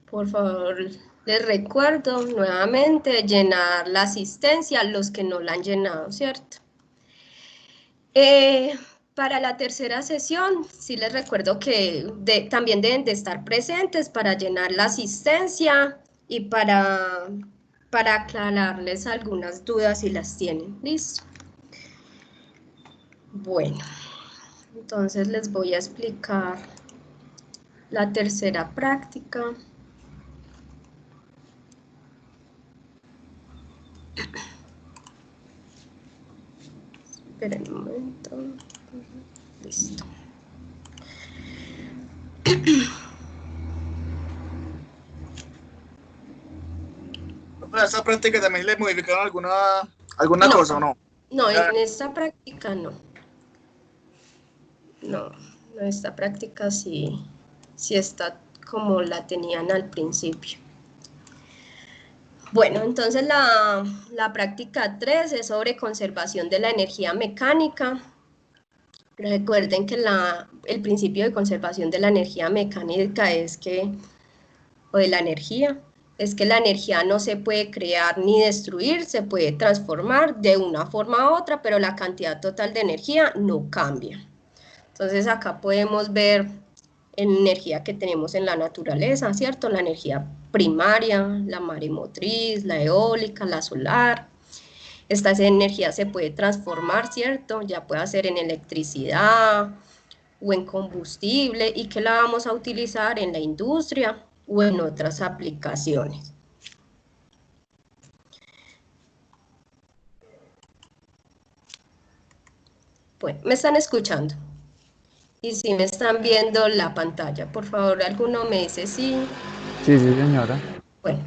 Por favor, les recuerdo nuevamente llenar la asistencia a los que no la han llenado, ¿cierto? Para la tercera sesión, sí les recuerdo que también deben de estar presentes para llenar la asistencia y para aclararles algunas dudas si las tienen. ¿Listo? Bueno, entonces les voy a explicar la tercera práctica. Esperen un momento. Listo. Para esta práctica también le modificaron alguna cosa, ¿o no? No, en esta práctica no. No, esta práctica sí está como la tenían al principio. Bueno, entonces la práctica 3 es sobre conservación de la energía mecánica. Recuerden que el principio de conservación de la energía mecánica o de la energía, es que la energía no se puede crear ni destruir, se puede transformar de una forma a otra, pero la cantidad total de energía no cambia. Entonces acá podemos ver energía que tenemos en la naturaleza, ¿cierto? La energía primaria, la maremotriz, la eólica, la solar. Esta energía se puede transformar, ¿cierto? Ya puede ser en electricidad o en combustible y que la vamos a utilizar en la industria o en otras aplicaciones. Bueno, ¿me están escuchando? Y si me están viendo la pantalla, por favor, alguno me dice sí. Sí, sí, señora. Bueno,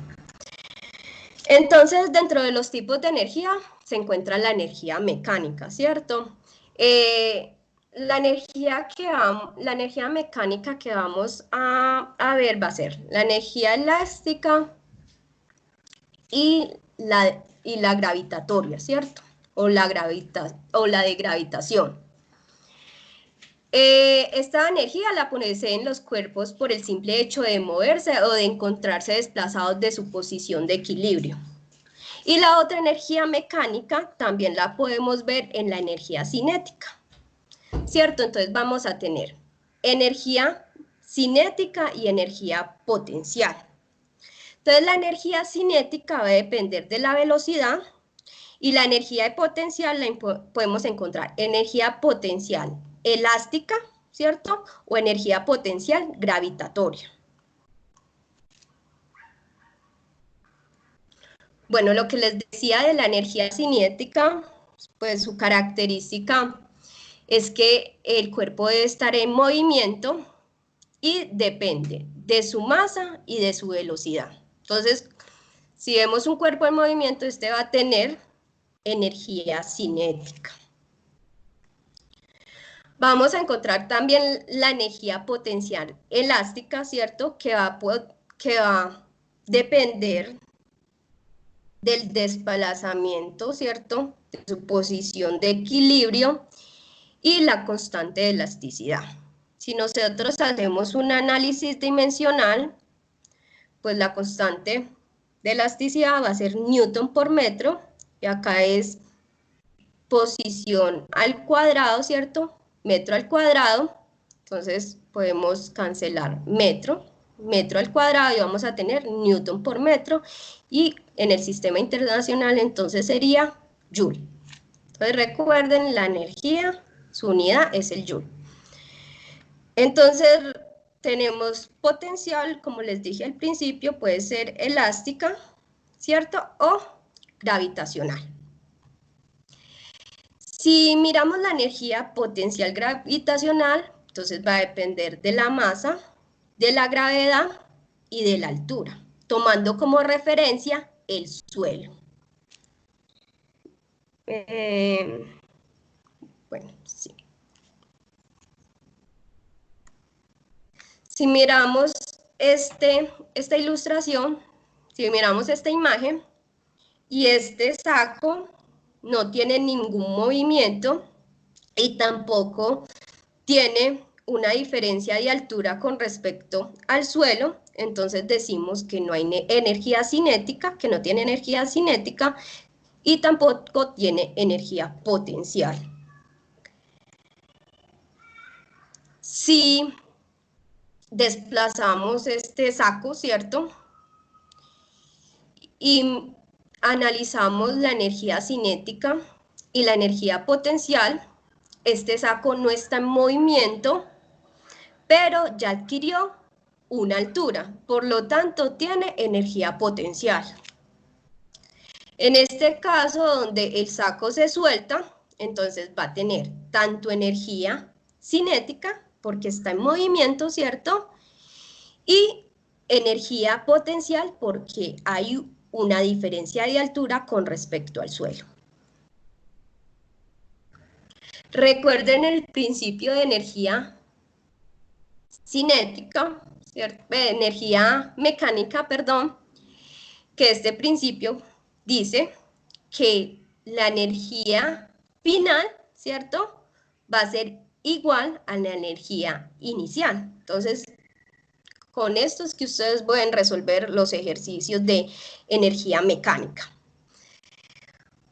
entonces dentro de los tipos de energía se encuentra la energía mecánica, ¿cierto? La energía mecánica que vamos a ver va a ser la energía elástica y la gravitatoria, ¿cierto? O la de gravitación. Esta energía la poseen los cuerpos por el simple hecho de moverse o de encontrarse desplazados de su posición de equilibrio. Y la otra energía mecánica también la podemos ver en la energía cinética, ¿cierto? Entonces vamos a tener energía cinética y energía potencial. Entonces la energía cinética va a depender de la velocidad y la energía potencial podemos encontrar energía potencial elástica, ¿cierto? O energía potencial gravitatoria. Bueno, lo que les decía de la energía cinética, pues su característica es que el cuerpo debe estar en movimiento y depende de su masa y de su velocidad. Entonces, si vemos un cuerpo en movimiento, este va a tener energía cinética. Vamos a encontrar también la energía potencial elástica, ¿cierto? Que va a depender del desplazamiento, ¿cierto? De su posición de equilibrio y la constante de elasticidad. Si nosotros hacemos un análisis dimensional, pues la constante de elasticidad va a ser Newton por metro, y acá es posición al cuadrado, ¿cierto? Metro al cuadrado, entonces podemos cancelar metro al cuadrado y vamos a tener Newton por metro, y en el sistema internacional entonces sería Joule. Entonces recuerden, la energía, su unidad es el Joule. Entonces tenemos potencial, como les dije al principio, puede ser elástica, ¿cierto? O gravitacional. Si miramos la energía potencial gravitacional, entonces va a depender de la masa, de la gravedad y de la altura, tomando como referencia el suelo. Bueno, sí. Si miramos esta ilustración, si miramos esta imagen, y este saco no tiene ningún movimiento y tampoco tiene una diferencia de altura con respecto al suelo, entonces decimos que no hay energía cinética, que no tiene energía cinética y tampoco tiene energía potencial. Si desplazamos este saco, ¿cierto? Y analizamos la energía cinética y la energía potencial, este saco no está en movimiento, pero ya adquirió una altura, por lo tanto tiene energía potencial. En este caso, donde el saco se suelta, entonces va a tener tanto energía cinética, porque está en movimiento, ¿cierto? Y energía potencial, porque hay una diferencia de altura con respecto al suelo. Recuerden el principio de energía cinética, ¿cierto? Energía mecánica, perdón, que este principio dice que la energía final, ¿cierto?, va a ser igual a la energía inicial. Entonces, con esto es que ustedes pueden resolver los ejercicios de energía mecánica.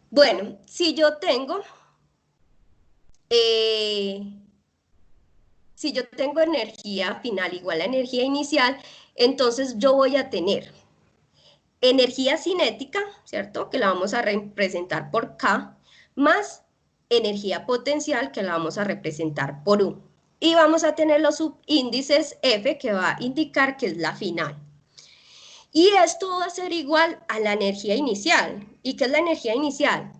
Bueno, si yo tengo energía final igual a energía inicial, entonces yo voy a tener energía cinética, ¿cierto? Que la vamos a representar por K, más energía potencial, que la vamos a representar por U. Y vamos a tener los subíndices F, que va a indicar que es la final. Y esto va a ser igual a la energía inicial. ¿Y qué es la energía inicial?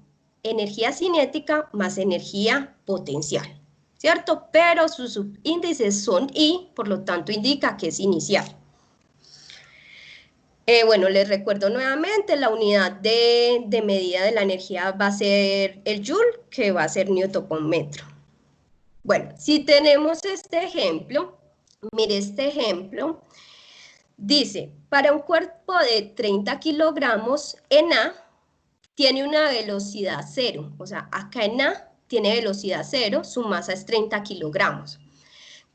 Energía cinética más energía potencial, ¿cierto? Pero sus subíndices son I, por lo tanto indica que es inicial. Bueno, les recuerdo nuevamente, la unidad de medida de la energía va a ser el joule, que va a ser newton por metro. Bueno, si tenemos este ejemplo, mire este ejemplo, dice, para un cuerpo de 30 kilogramos en A, tiene una velocidad 0, o sea, acá en A tiene velocidad 0, su masa es 30 kilogramos.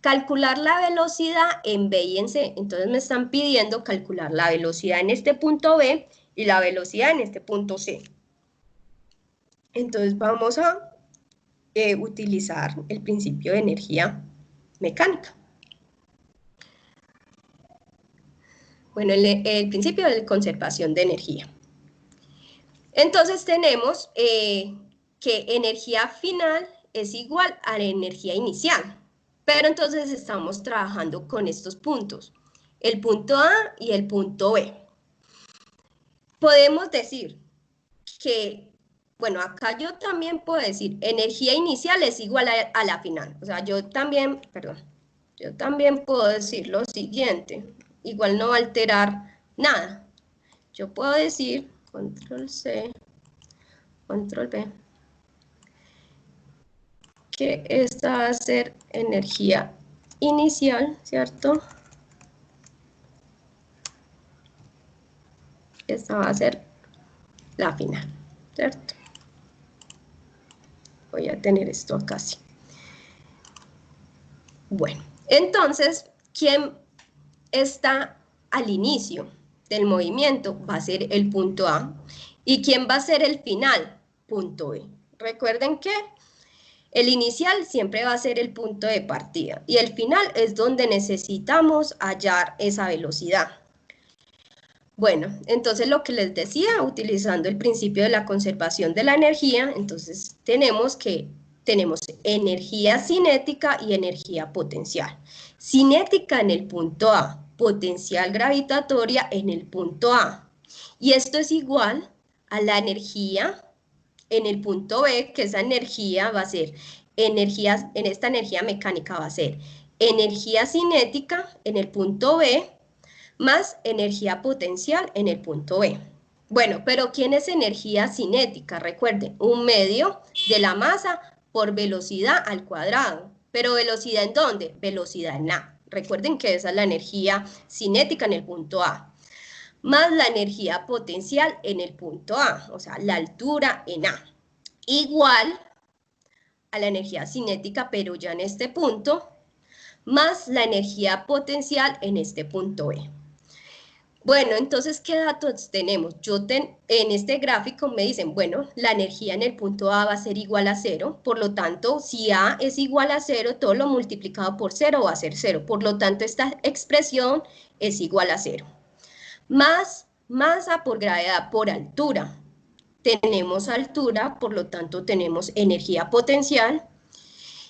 Calcular la velocidad en B y en C. Entonces me están pidiendo calcular la velocidad en este punto B y la velocidad en este punto C. Entonces vamos a utilizar el principio de energía mecánica. Bueno, el principio de conservación de energía. Entonces tenemos que energía final es igual a la energía inicial. Pero entonces estamos trabajando con estos puntos, el punto A y el punto B. Podemos decir que, bueno, acá yo también puedo decir energía inicial es igual a la final. O sea, yo también puedo decir lo siguiente, igual no va a alterar nada. Yo puedo decir, control C, control B, que esta va a ser energía inicial, ¿cierto? Esta va a ser la final, ¿cierto? Voy a tener esto acá así. Bueno, entonces, ¿quién está al inicio del movimiento? Va a ser el punto A. ¿Y quién va a ser el final? Punto B. Recuerden que el inicial siempre va a ser el punto de partida y el final es donde necesitamos hallar esa velocidad. Bueno, entonces lo que les decía, utilizando el principio de la conservación de la energía, entonces tenemos energía cinética y energía potencial. Cinética en el punto A, potencial gravitatoria en el punto A. Y esto es igual a la energía en el punto B, que esa energía va a ser en esta energía mecánica va a ser energía cinética en el punto B más energía potencial en el punto B. Bueno, pero ¿quién es energía cinética? Recuerden, un medio de la masa por velocidad al cuadrado. ¿Pero velocidad en dónde? Velocidad en A. Recuerden que esa es la energía cinética en el punto A. Más la energía potencial en el punto A, o sea, la altura en A. Igual a la energía cinética, pero ya en este punto, más la energía potencial en este punto E. Bueno, entonces, ¿qué datos tenemos? En este gráfico me dicen, bueno, la energía en el punto A va a ser igual a 0, por lo tanto, si A es igual a 0, todo lo multiplicado por 0 va a ser 0, por lo tanto, esta expresión es igual a 0. Más masa por gravedad por altura. Tenemos altura, por lo tanto, tenemos energía potencial,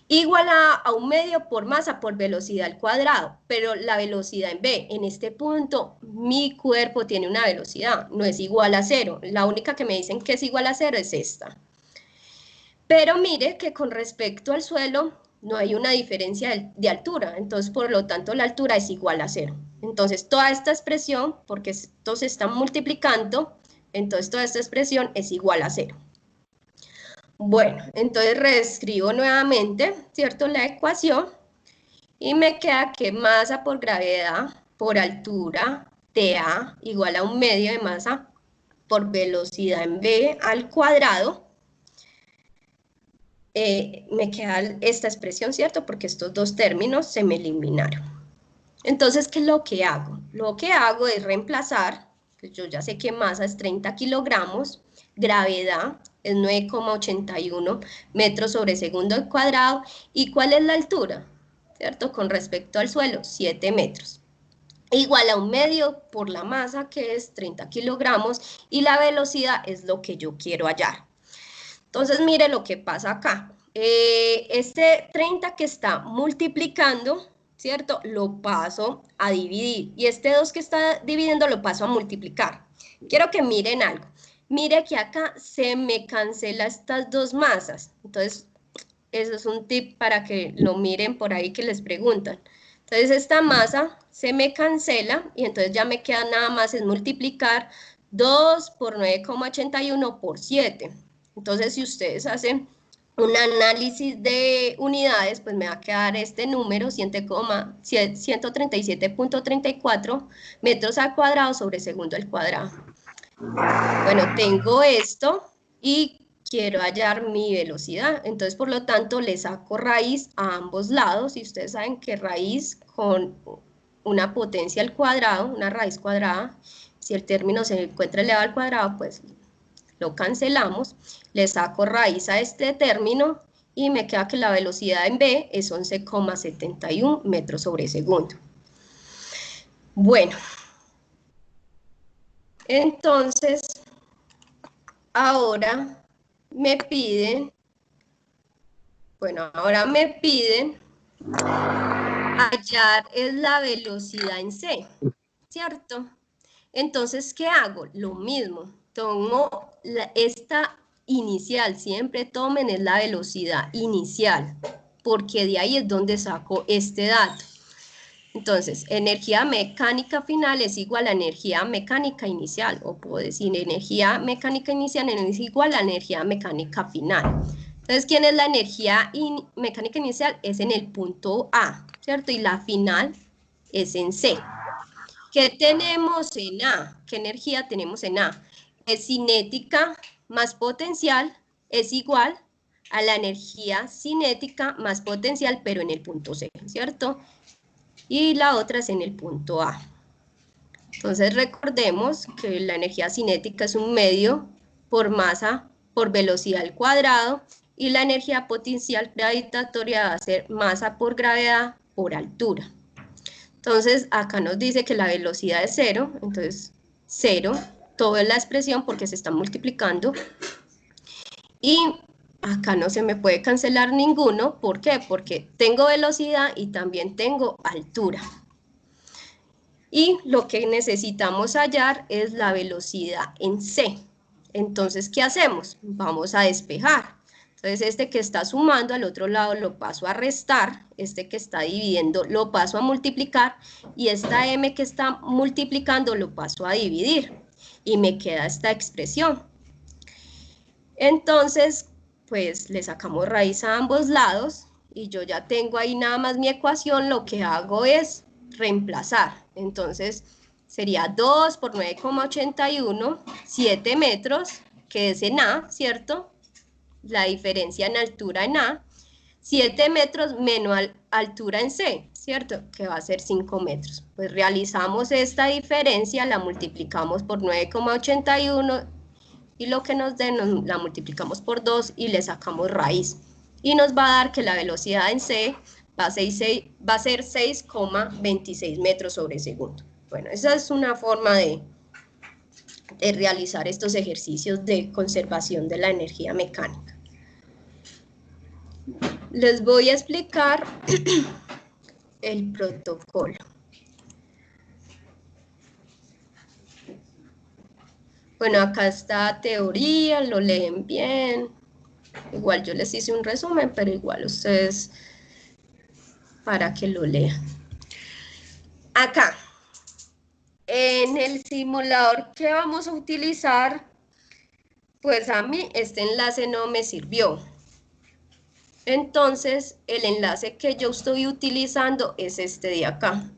igual a un medio por masa por velocidad al cuadrado, pero la velocidad en B, en este punto, mi cuerpo tiene una velocidad, no es igual a 0, la única que me dicen que es igual a 0 es esta. Pero mire que con respecto al suelo no hay una diferencia de altura, entonces por lo tanto la altura es igual a 0. Entonces toda esta expresión, porque estos se están multiplicando, entonces toda esta expresión es igual a 0. Bueno, entonces reescribo nuevamente, ¿cierto? La ecuación y me queda que masa por gravedad por altura TA igual a un medio de masa por velocidad en B al cuadrado. Me queda esta expresión, ¿cierto? Porque estos dos términos se me eliminaron. Entonces, ¿qué es lo que hago? Lo que hago es reemplazar, pues yo ya sé que masa es 30 kilogramos, gravedad es 9,81 metros sobre segundo al cuadrado. ¿Y cuál es la altura? ¿Cierto? Con respecto al suelo, 7 metros. Igual a un medio por la masa, que es 30 kilogramos, y la velocidad es lo que yo quiero hallar. Entonces, mire lo que pasa acá. Este 30 que está multiplicando, ¿cierto? Lo paso a dividir. Y este 2 que está dividiendo lo paso a multiplicar. Quiero que miren algo. Mire que acá se me cancela estas dos masas. Entonces, eso es un tip para que lo miren por ahí que les preguntan. Entonces, esta masa se me cancela y entonces ya me queda nada más es multiplicar 2 por 9,81 por 7. Entonces, si ustedes hacen un análisis de unidades, pues me va a quedar este número, 137.34 metros al cuadrado sobre segundo al cuadrado. Bueno, tengo esto y quiero hallar mi velocidad, entonces por lo tanto le saco raíz a ambos lados, y ustedes saben que raíz con una potencia al cuadrado, una raíz cuadrada, si el término se encuentra elevado al cuadrado, pues lo cancelamos, le saco raíz a este término y me queda que la velocidad en B es 11,71 metros sobre segundo. Bueno, entonces ahora me piden, hallar es la velocidad en C, ¿cierto? Entonces, ¿qué hago? Lo mismo, tomo esta inicial, siempre tomen es la velocidad inicial, porque de ahí es donde saco este dato. Entonces, energía mecánica final es igual a energía mecánica inicial, o puedo decir energía mecánica inicial es igual a energía mecánica final. Entonces, ¿quién es la energía mecánica inicial? Es en el punto A, ¿cierto? Y la final es en C. ¿Qué tenemos en A? ¿Qué energía tenemos en A? Es cinética más potencial es igual a la energía cinética más potencial, pero en el punto C, ¿cierto? Y la otra es en el punto A. Entonces recordemos que la energía cinética es un medio por masa por velocidad al cuadrado, y la energía potencial gravitatoria va a ser masa por gravedad por altura. Entonces acá nos dice que la velocidad es 0, entonces 0, todo es la expresión porque se está multiplicando, y acá no se me puede cancelar ninguno. ¿Por qué? Porque tengo velocidad y también tengo altura. Y lo que necesitamos hallar es la velocidad en C. Entonces, ¿qué hacemos? Vamos a despejar. Entonces, este que está sumando al otro lado lo paso a restar, este que está dividiendo lo paso a multiplicar, y esta m que está multiplicando lo paso a dividir, y me queda esta expresión. Entonces, pues le sacamos raíz a ambos lados y yo ya tengo ahí nada más mi ecuación. Lo que hago es reemplazar. Entonces, sería 2 por 9,81, 7 metros, que es en A, ¿cierto? La diferencia en altura en A. 7 metros menos altura en C. ¿cierto? Que va a ser 5 metros. Pues realizamos esta diferencia, la multiplicamos por 9,81 y lo que nos den la multiplicamos por 2 y le sacamos raíz. Y nos va a dar que la velocidad en C va a ser 6,26 metros sobre segundo. Bueno, esa es una forma de realizar estos ejercicios de conservación de la energía mecánica. Les voy a explicar el protocolo. Bueno, acá está teoría, lo leen bien. Igual yo les hice un resumen, pero igual ustedes para que lo lean. Acá, en el simulador que vamos a utilizar, pues a mí este enlace no me sirvió. Entonces, el enlace que yo estoy utilizando es este de acá.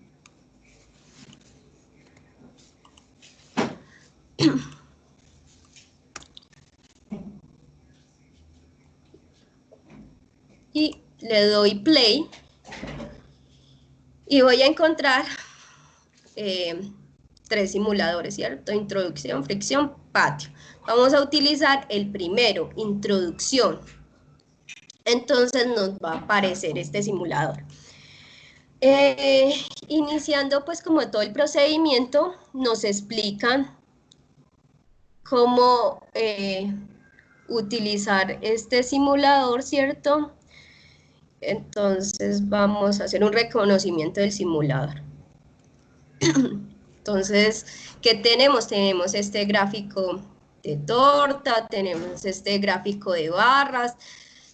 Y le doy play y voy a encontrar 3 simuladores, ¿cierto? Introducción, fricción, patio. Vamos a utilizar el primero, introducción. Entonces nos va a aparecer este simulador. Iniciando pues como todo el procedimiento, nos explican cómo utilizar este simulador, ¿cierto? Entonces vamos a hacer un reconocimiento del simulador. Entonces, ¿qué tenemos? Tenemos este gráfico de torta, tenemos este gráfico de barras,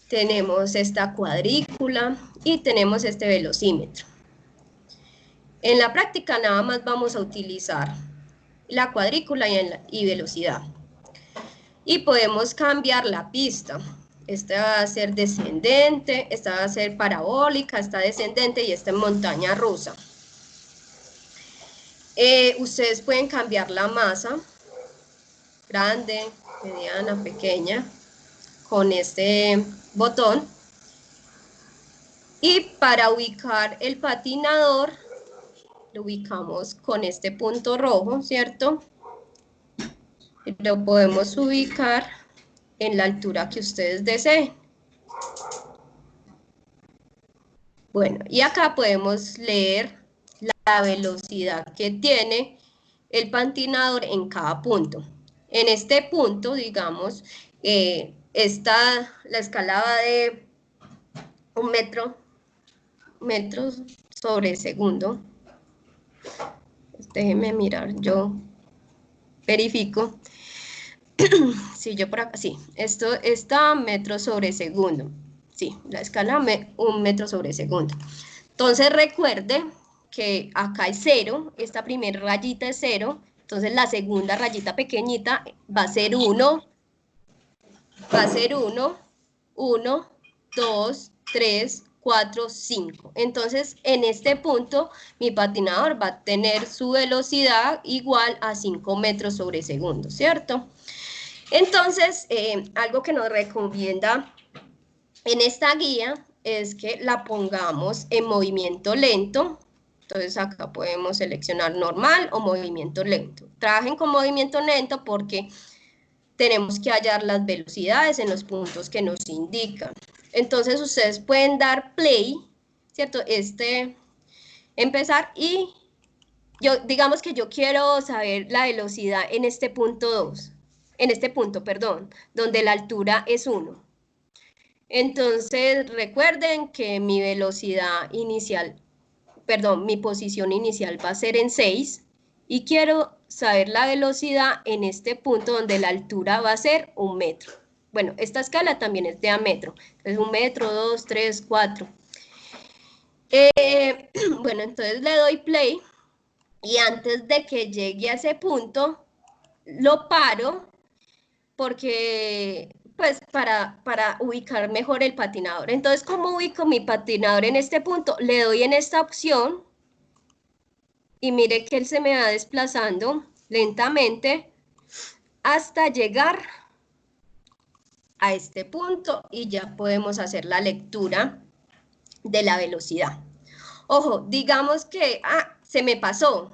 tenemos esta cuadrícula y tenemos este velocímetro. En la práctica nada más vamos a utilizar la cuadrícula y velocidad. Y podemos cambiar la pista. Esta va a ser descendente, esta va a ser parabólica, esta descendente y esta en montaña rusa. Ustedes pueden cambiar la masa, grande, mediana, pequeña, con este botón. Y para ubicar el patinador, lo ubicamos con este punto rojo, ¿cierto? Lo podemos ubicar en la altura que ustedes deseen. Bueno, y acá podemos leer la velocidad que tiene el patinador en cada punto. En este punto, digamos, está la escala de 1 metro sobre segundo. Déjenme mirar, yo verifico. Sí, yo por acá, sí, esto está metros sobre segundo. Sí, la escala 1 metro sobre segundo. Entonces recuerde que acá es 0, esta primera rayita es 0, entonces la segunda rayita pequeñita va a ser 1, 1, 2, 3, 4, 5. Entonces en este punto mi patinador va a tener su velocidad igual a 5 metros sobre segundo, ¿cierto? Entonces, algo que nos recomienda en esta guía es que la pongamos en movimiento lento. Entonces acá podemos seleccionar normal o movimiento lento. Trabajen con movimiento lento porque tenemos que hallar las velocidades en los puntos que nos indican. Entonces ustedes pueden dar play, ¿cierto? Empezar y digamos que yo quiero saber la velocidad en este punto 2. En este punto, perdón, donde la altura es 1. Entonces, recuerden que mi velocidad inicial, perdón, mi posición inicial va a ser en 6 y quiero saber la velocidad en este punto donde la altura va a ser 1 metro. Bueno, esta escala también es de a metro, entonces 1 metro, 2, 3, 4. Bueno, entonces le doy play y antes de que llegue a ese punto, lo paro porque, pues, para ubicar mejor el patinador. Entonces, ¿cómo ubico mi patinador en este punto? Le doy en esta opción y mire que él se me va desplazando lentamente hasta llegar a este punto y ya podemos hacer la lectura de la velocidad. Ojo, digamos que, se me pasó.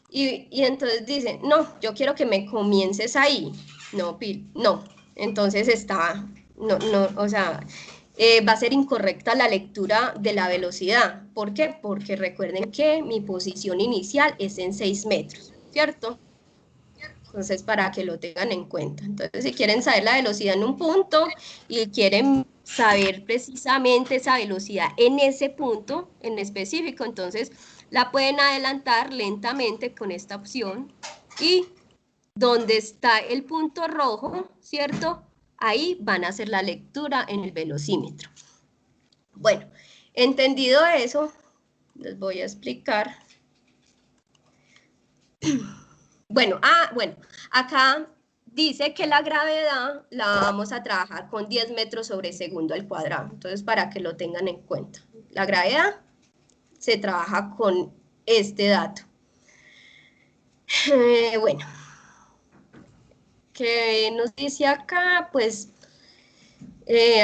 Y entonces dice, no, yo quiero que me comiences ahí. No, no. Entonces o sea, va a ser incorrecta la lectura de la velocidad. ¿Por qué? Porque recuerden que mi posición inicial es en 6 metros, ¿cierto? Entonces, para que lo tengan en cuenta. Entonces, si quieren saber la velocidad en un punto y quieren saber precisamente esa velocidad en ese punto en específico, entonces la pueden adelantar lentamente con esta opción y donde está el punto rojo, ¿cierto? Ahí van a hacer la lectura en el velocímetro. Bueno, entendido eso, les voy a explicar. Bueno, acá dice que la gravedad la vamos a trabajar con 10 metros sobre segundo al cuadrado. Entonces, para que lo tengan en cuenta. La gravedad se trabaja con este dato. Bueno, ¿qué nos dice acá? Pues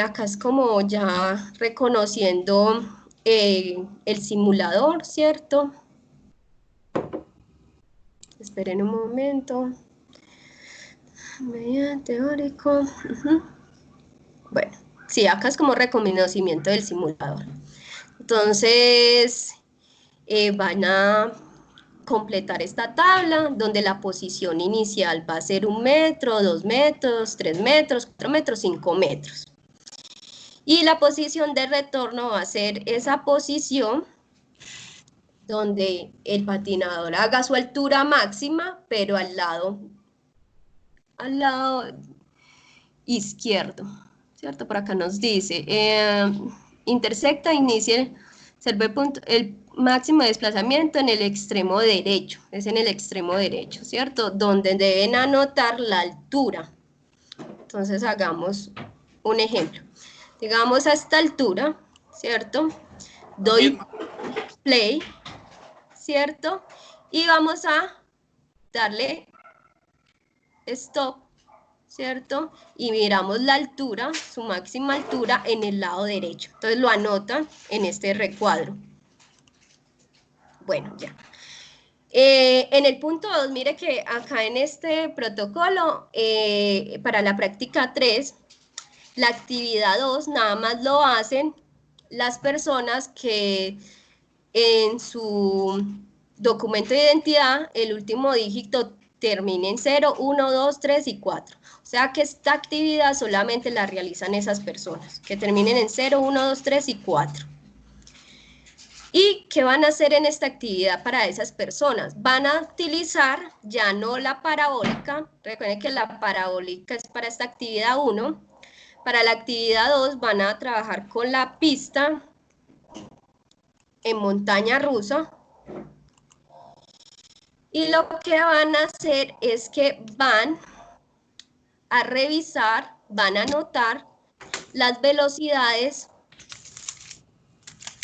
acá es como ya reconociendo el simulador, ¿cierto? Esperen un momento. Medida teórico. Bueno, sí, acá es como reconocimiento del simulador. Entonces, van a completar esta tabla donde la posición inicial va a ser 1 metro, 2 metros, 3 metros, 4 metros, 5 metros. Y la posición de retorno va a ser esa posición donde el patinador haga su altura máxima, pero al lado izquierdo, ¿cierto? Por acá nos dice, intersecta, inicia el máximo desplazamiento en el extremo derecho, es en el extremo derecho, ¿cierto? Donde deben anotar la altura. Entonces hagamos un ejemplo. Digamos a esta altura, ¿cierto? Doy play, ¿cierto? Y vamos a darle stop, ¿cierto? Y miramos la altura, su máxima altura en el lado derecho. Entonces lo anotan en este recuadro. Bueno, ya. En el punto 2, mire que acá en este protocolo, para la práctica 3, la actividad 2 nada más lo hacen las personas que en su documento de identidad el último dígito termine en 0, 1, 2, 3 y 4. O sea que esta actividad solamente la realizan esas personas, que terminen en 0, 1, 2, 3 y 4. ¿Y qué van a hacer en esta actividad para esas personas? Van a utilizar ya no la parabólica, recuerden que la parabólica es para esta actividad 1, para la actividad 2 van a trabajar con la pista en montaña rusa, y lo que van a hacer es que van a revisar, van a anotar las velocidades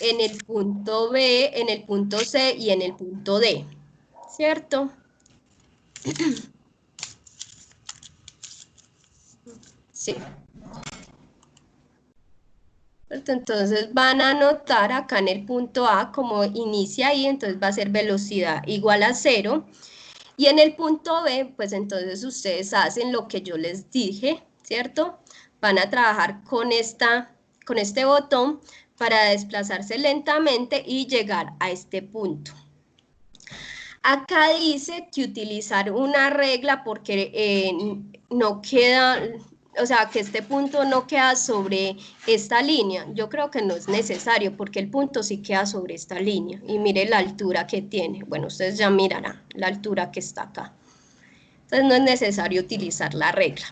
en el punto B, en el punto C y en el punto D, ¿cierto? Sí. Entonces van a anotar acá en el punto A como inicia ahí, entonces va a ser velocidad igual a 0. Y en el punto B, pues entonces ustedes hacen lo que yo les dije, ¿cierto? Van a trabajar con este botón para desplazarse lentamente y llegar a este punto. Acá dice que utilizar una regla porque no queda, o sea, que este punto no queda sobre esta línea. Yo creo que no es necesario porque el punto sí queda sobre esta línea. Y mire la altura que tiene. Bueno, ustedes ya mirarán la altura que está acá. Entonces no es necesario utilizar la regla.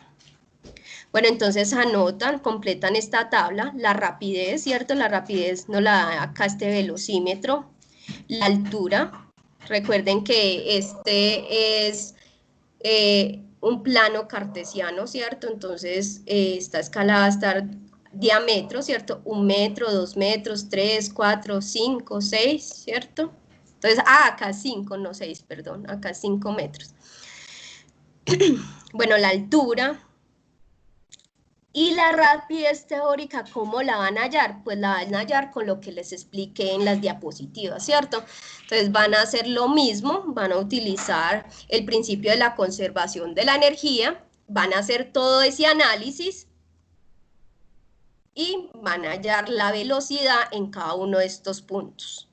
Bueno, entonces anotan, completan esta tabla, la rapidez, ¿cierto? La rapidez nos la da acá este velocímetro, la altura. Recuerden que este es un plano cartesiano, ¿cierto? Entonces esta escala va a estar diámetro, ¿cierto? 1 metro, 2 metros, 3, 4, 5, 6, ¿cierto? Entonces, acá 5, no 6, perdón, acá 5 metros. Bueno, la altura Y la rapidez teórica, ¿cómo la van a hallar? Pues la van a hallar con lo que les expliqué en las diapositivas, ¿cierto? Entonces van a hacer lo mismo, van a utilizar el principio de la conservación de la energía, van a hacer todo ese análisis y van a hallar la velocidad en cada uno de estos puntos.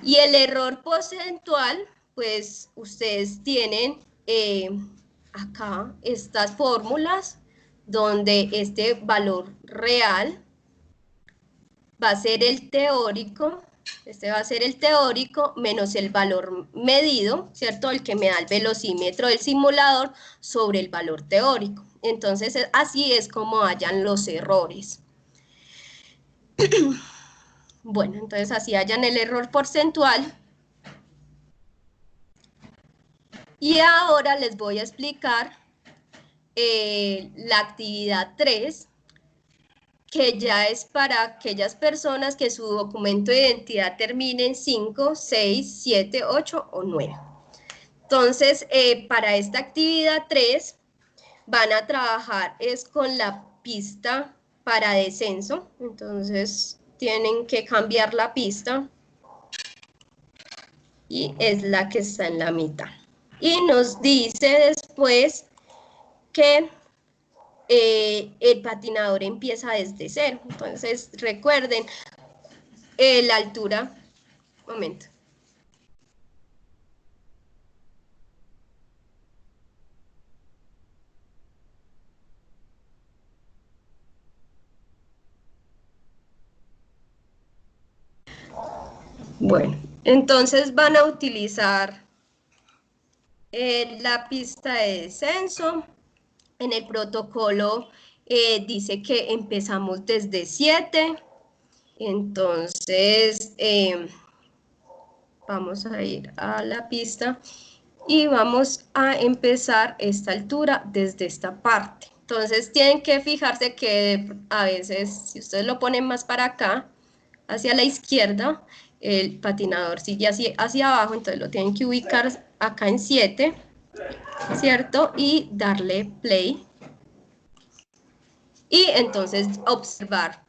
Y el error porcentual, pues ustedes tienen acá estas fórmulas donde este valor real va a ser el teórico, este va a ser el teórico menos el valor medido, ¿cierto? El que me da el velocímetro del simulador sobre el valor teórico. Entonces, así es como hallan los errores. Bueno, entonces así hallan el error porcentual. Y ahora les voy a explicar la actividad 3, que ya es para aquellas personas que su documento de identidad termine en 5, 6, 7, 8 o 9. Entonces, para esta actividad 3, van a trabajar es con la pista para descenso. Entonces, tienen que cambiar la pista y es la que está en la mitad. Y nos dice después que el patinador empieza desde cero. Entonces, recuerden, la altura, momento. Bueno, entonces van a utilizar la pista de descenso. En el protocolo dice que empezamos desde 7. Entonces, vamos a ir a la pista y vamos a empezar esta altura desde esta parte. Entonces, tienen que fijarse que a veces, si ustedes lo ponen más para acá, hacia la izquierda, el patinador sigue hacia abajo, entonces lo tienen que ubicar acá en 7, ¿cierto? Y darle play. Y entonces observar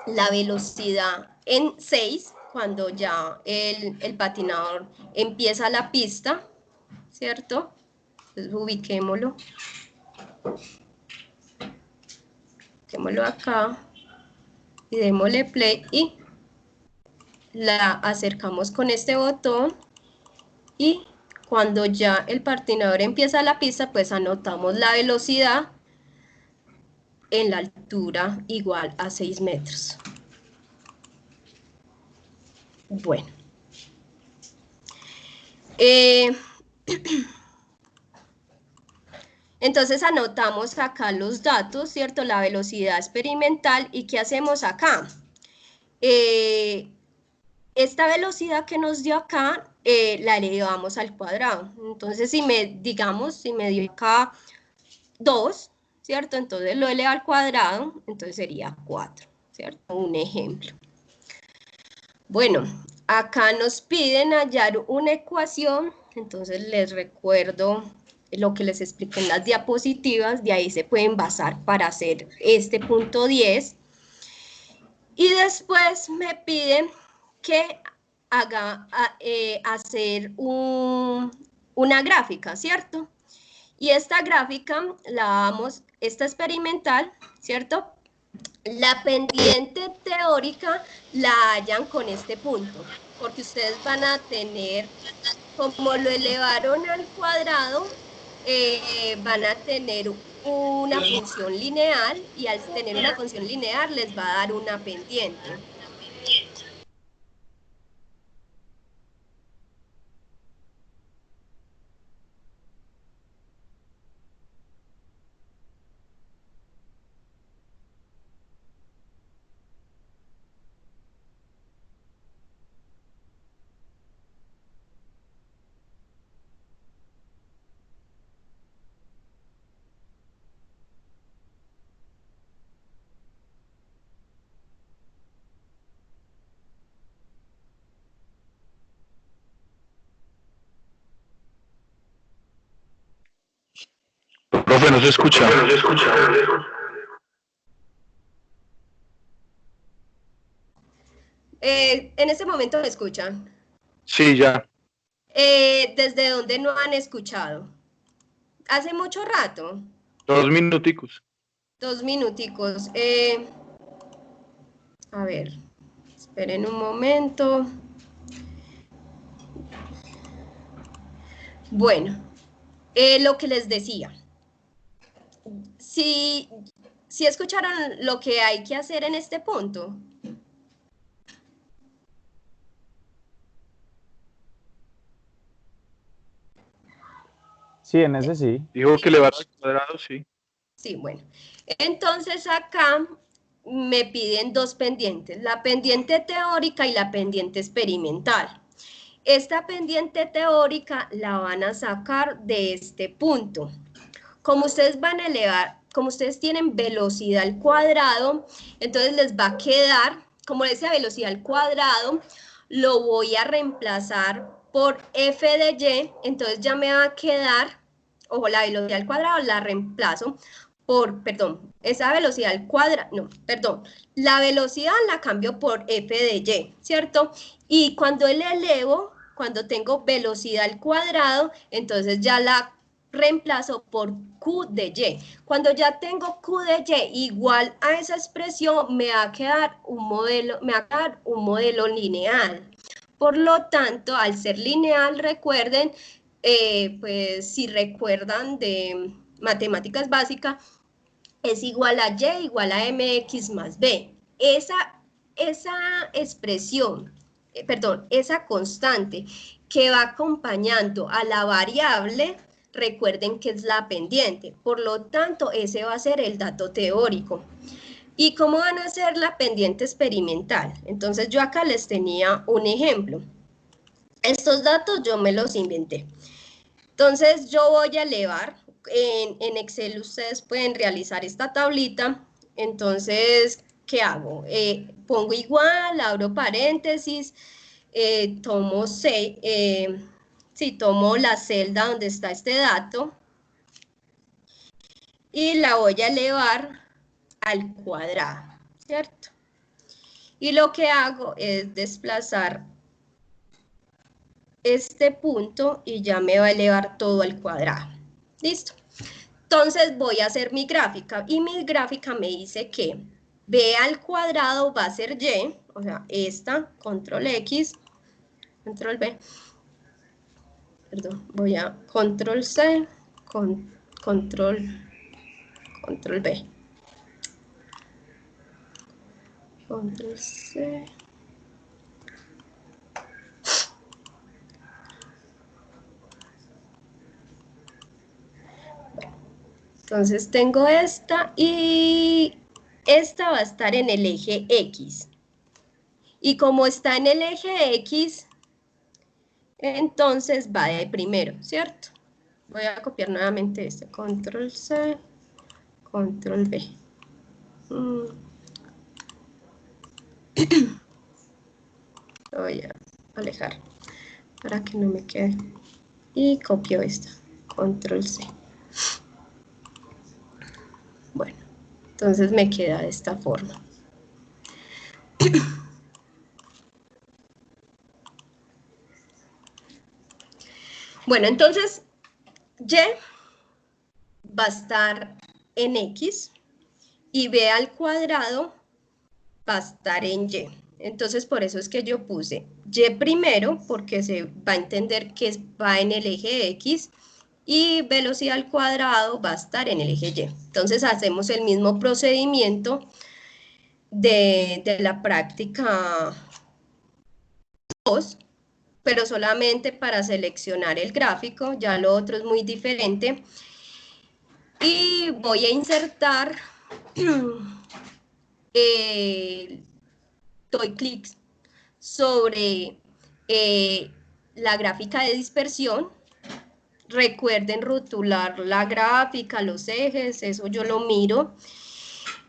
la velocidad en 6, cuando ya el patinador empieza la pista, ¿cierto? Entonces ubiquémoslo. Ubiquémoslo acá y démosle play y la acercamos con este botón y cuando ya el patinador empieza la pista, pues anotamos la velocidad en la altura igual a 6 metros. Bueno. Entonces anotamos acá los datos, ¿cierto? La velocidad experimental. ¿Y qué hacemos acá? Esta velocidad que nos dio acá, la elevamos al cuadrado. Entonces, digamos, si me dio acá 2, ¿cierto? Entonces lo elevo al cuadrado, entonces sería 4, ¿cierto? Un ejemplo. Bueno, acá nos piden hallar una ecuación, entonces les recuerdo lo que les expliqué en las diapositivas, de ahí se pueden basar para hacer este punto 10. Y después me piden que haga hacer una gráfica, ¿cierto? Y esta gráfica esta experimental, ¿cierto? La pendiente teórica la hallan con este punto, porque ustedes van a tener, como lo elevaron al cuadrado, van a tener una función lineal y al tener una función lineal les va a dar una pendiente. Profe, no se escucha. En este momento me escuchan. Sí, ya. ¿Desde dónde no han escuchado? ¿Hace mucho rato? 2 minuticos. 2 minuticos. A ver, esperen un momento. Bueno, lo que les decía. Si escucharon lo que hay que hacer en este punto. Sí, en ese sí. Dijo que elevar al cuadrado, sí. Sí, bueno. Entonces acá me piden dos pendientes, la pendiente teórica y la pendiente experimental. Esta pendiente teórica la van a sacar de este punto. Como ustedes van a elevar, como ustedes tienen velocidad al cuadrado, entonces les va a quedar, como esa velocidad al cuadrado, lo voy a reemplazar por f de y, entonces ya me va a quedar, ojo, la velocidad al cuadrado la reemplazo por, perdón, esa velocidad al cuadrado, no, perdón, la velocidad la cambio por f de y, ¿cierto? Y cuando le elevo, cuando tengo velocidad al cuadrado, entonces ya la reemplazo por Q de Y. Cuando ya tengo Q de Y igual a esa expresión, me va a quedar un modelo lineal. Por lo tanto, al ser lineal, recuerden, pues si recuerdan de matemáticas básicas, es igual a Y igual a mx más b. Esa expresión, perdón, esa constante que va acompañando a la variable, recuerden que es la pendiente. Por lo tanto, ese va a ser el dato teórico. ¿Y cómo van a ser la pendiente experimental? Entonces yo acá les tenía un ejemplo. Estos datos yo me los inventé. Entonces yo voy a elevar, en Excel ustedes pueden realizar esta tablita, entonces, ¿qué hago? Pongo igual, abro paréntesis, tomo la celda donde está este dato y la voy a elevar al cuadrado, ¿cierto? Y lo que hago es desplazar este punto y ya me va a elevar todo al cuadrado. ¿Listo? Entonces voy a hacer mi gráfica y mi gráfica me dice que b al cuadrado va a ser y, o sea, esta, control X, control B, perdón, voy a control C, control B, control C, entonces tengo esta y esta va a estar en el eje X. Y como está en el eje X, entonces va de primero, ¿cierto? Voy a copiar nuevamente este, control C, control B. Voy a alejar para que no me quede. Y copio esta, control C. Bueno, entonces me queda de esta forma. Bueno, entonces Y va a estar en X y B al cuadrado va a estar en Y. Entonces, por eso es que yo puse Y primero, porque se va a entender que va en el eje X, y velocidad al cuadrado va a estar en el eje Y. Entonces, hacemos el mismo procedimiento de la práctica 2, pero solamente para seleccionar el gráfico, ya lo otro es muy diferente. Y voy a insertar, doy clic sobre la gráfica de dispersión. Recuerden rotular la gráfica, los ejes, eso yo lo miro.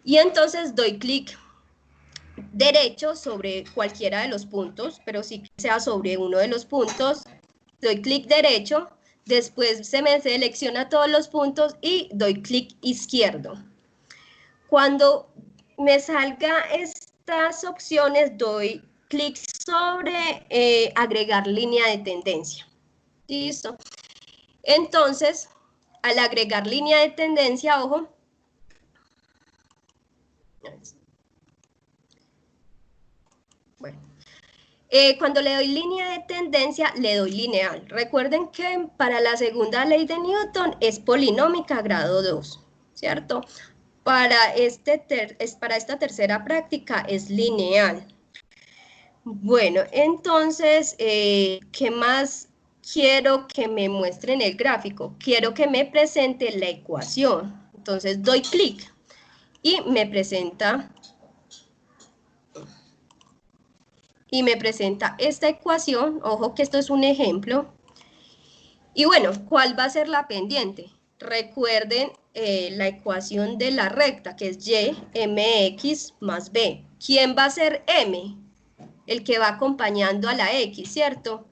Y entonces doy clic derecho sobre cualquiera de los puntos, pero sí que sea sobre uno de los puntos. Doy clic derecho, después se me selecciona todos los puntos y doy clic izquierdo. Cuando me salga estas opciones, doy clic clic sobre agregar línea de tendencia. Listo. Entonces, al agregar línea de tendencia, ojo, bueno, cuando le doy línea de tendencia, le doy lineal. Recuerden que para la segunda ley de Newton es polinómica grado 2, ¿cierto? Para esta tercera práctica es lineal. Bueno, entonces, ¿qué más quiero que me muestre en el gráfico? Quiero que me presente la ecuación. Entonces doy clic y me presenta esta ecuación. Ojo que esto es un ejemplo. Y bueno, ¿cuál va a ser la pendiente? Recuerden la ecuación de la recta, que es y mx más b. ¿Quién va a ser m? El que va acompañando a la x, ¿cierto?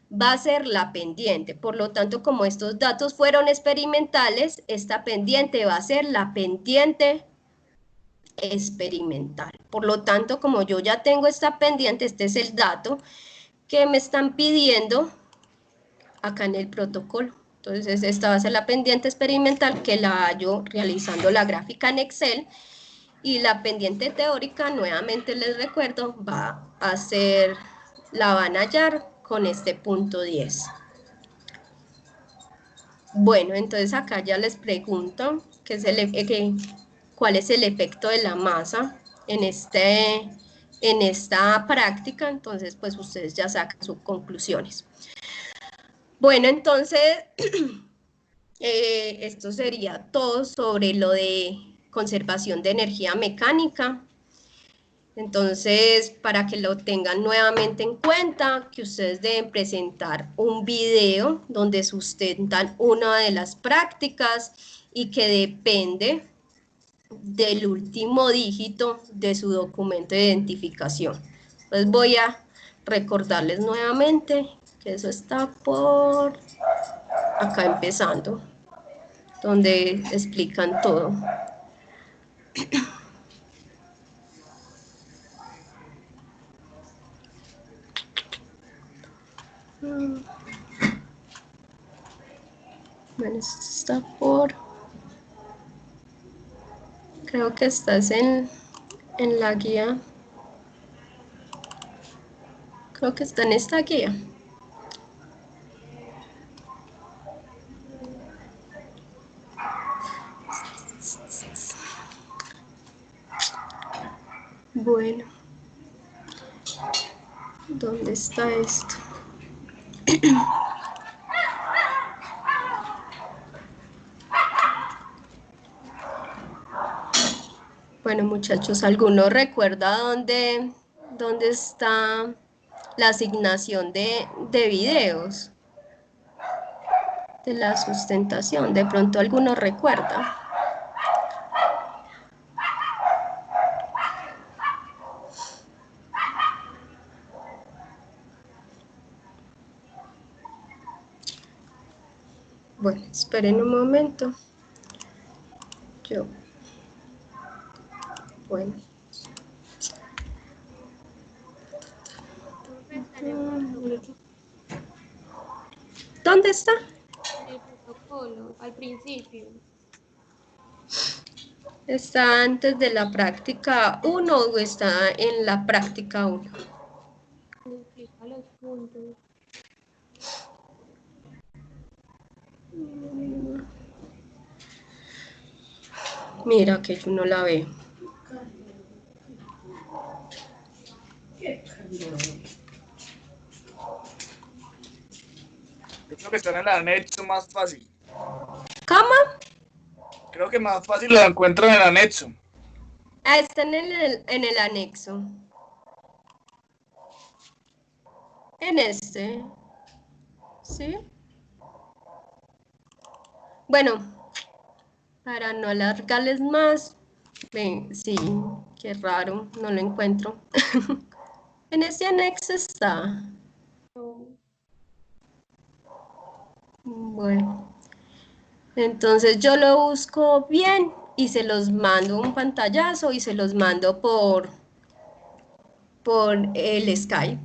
Va a ser la pendiente. Por lo tanto, como estos datos fueron experimentales, esta pendiente va a ser la pendiente experimental. Por lo tanto, como yo ya tengo esta pendiente, este es el dato que me están pidiendo acá en el protocolo. Entonces, esta va a ser la pendiente experimental que la hallo realizando la gráfica en Excel. Y la pendiente teórica, nuevamente les recuerdo, la van a hallar con este punto 10. Bueno, entonces acá ya les pregunto cuál es el efecto de la masa en esta práctica. Entonces, pues ustedes ya sacan sus conclusiones. Bueno, entonces, esto sería todo sobre lo de conservación de energía mecánica. Entonces, para que lo tengan nuevamente en cuenta, que ustedes deben presentar un video donde sustentan una de las prácticas y que depende del último dígito de su documento de identificación. Entonces voy a recordarles nuevamente que eso está por acá empezando, donde explican todo. Bueno, esto está por... Creo que estás en la guía. Creo que está en esta guía. Bueno. ¿Dónde está esto? Bueno, muchachos, ¿alguno recuerda dónde está la asignación de videos? De la sustentación, de pronto alguno recuerda. Bueno, esperen un momento. Bueno. ¿Dónde está? En el protocolo, al principio. ¿Está antes de la práctica 1 o está en la práctica 1? Explica los puntos. Mira que yo no la veo. Yo creo que está en el anexo más fácil. ¿Cómo? Creo que más fácil la encuentro en el anexo. Ah, está en el anexo. En este. ¿Sí? Bueno, para no alargarles más. Ven, sí, qué raro, no lo encuentro. En este anexo está. Bueno, entonces yo lo busco bien y se los mando un pantallazo y se los mando por por el Skype,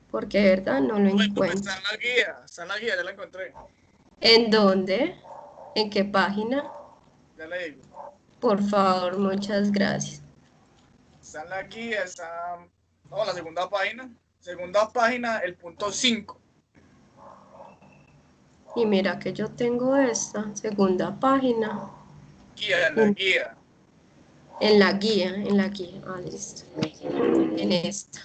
porque de verdad no lo Uy, pues encuentro. está en la guía, ya la encontré. ¿En dónde? ¿En qué página? Ya le digo. Por favor, muchas gracias. Está en la guía, está. No, la segunda página. Segunda página, el punto 5. Y mira que yo tengo esta segunda página Guía, en la en, guía. en la guía, en la guía. Ah, listo. En esta.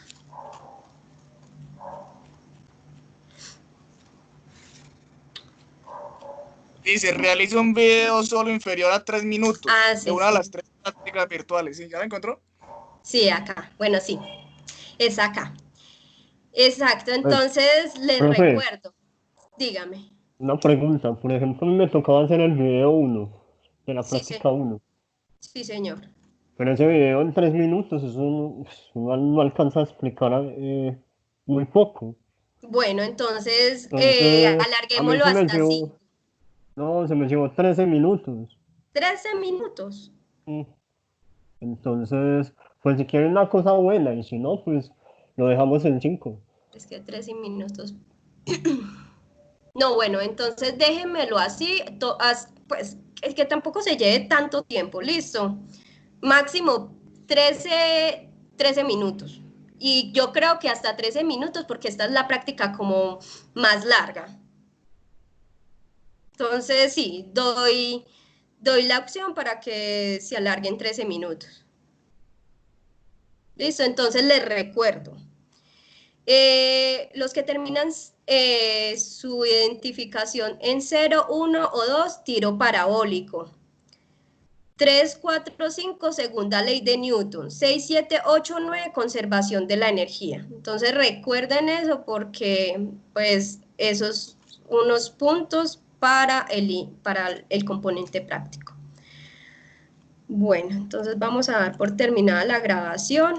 Dice, realiza un video solo inferior a 3 minutos Ah, de sí, una de sí. las 3 prácticas virtuales. ¿Sí? ¿Ya la encontró? Sí, acá. Bueno, sí. Es acá. Exacto. Pues, Entonces, les Profe, recuerdo. Dígame. una pregunta. Por ejemplo, a mí me tocaba hacer el video uno de la Sí, práctica uno. sí, señor. Pero ese video en 3 minutos, eso no alcanza a explicar muy poco. Bueno, entonces, Entonces, a mí alarguémoslo se me hasta llevó, 5. no, se me llevó 13 minutos. 13 minutos. Mm. Entonces, pues si quieren una cosa buena, y si no, pues lo dejamos en 5. Es que 13 minutos. No, bueno, entonces déjenmelo así, pues es que tampoco se lleve tanto tiempo, listo. Máximo 13 minutos. Y yo creo que hasta 13 minutos porque esta es la práctica como más larga. Entonces sí, doy la opción para que se alarguen 13 minutos. Listo, entonces les recuerdo. Los que terminan su identificación en 0, 1 o 2, tiro parabólico. 3, 4, 5, segunda ley de Newton. 6, 7, 8, 9, conservación de la energía. Entonces recuerden eso porque pues esos unos puntos para el componente práctico. Bueno, entonces vamos a dar por terminada la grabación.